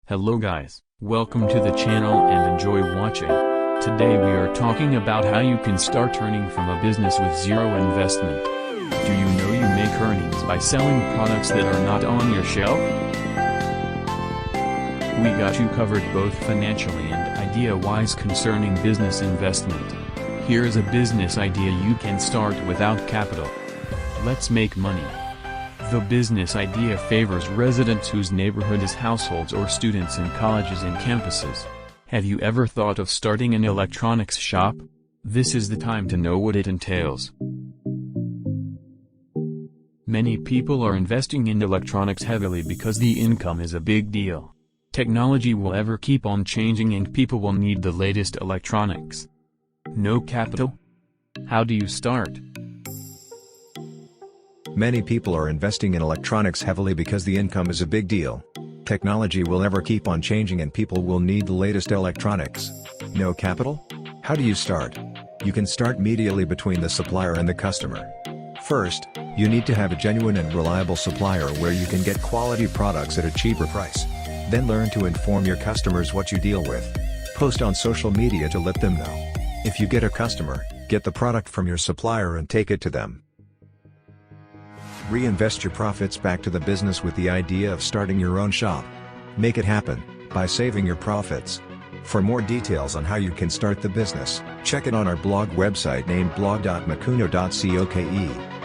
Hello guys, welcome to the channel and enjoy watching. Today we are talking about how you can start earning from a business with zero investment. Do you know you make earnings by selling products that are not on your shelf? We got you covered both financially and idea-wise concerning business investment. Here's a business idea you can start without capital. Let's make money. The business idea favors residents whose neighborhood is households or students in colleges and campuses. Have you ever thought of starting an electronics shop? This is the time to know what it entails. Many people are investing in electronics heavily because the income is a big deal. Technology will ever keep on changing and people will need the latest electronics. No capital? How do you start? Many people are investing in electronics heavily because the income is a big deal. Technology will ever keep on changing and people will need the latest electronics. No capital? How do you start? You can start immediately between the supplier and the customer. First, you need to have a genuine and reliable supplier where you can get quality products at a cheaper price. Then learn to inform your customers what you deal with. Post on social media to let them know. If you get a customer, get the product from your supplier and take it to them. Reinvest your profits back to the business with the idea of starting your own shop. Make it happen by saving your profits. For more details on how you can start the business, check it on our blog website named blog.makuno.coke.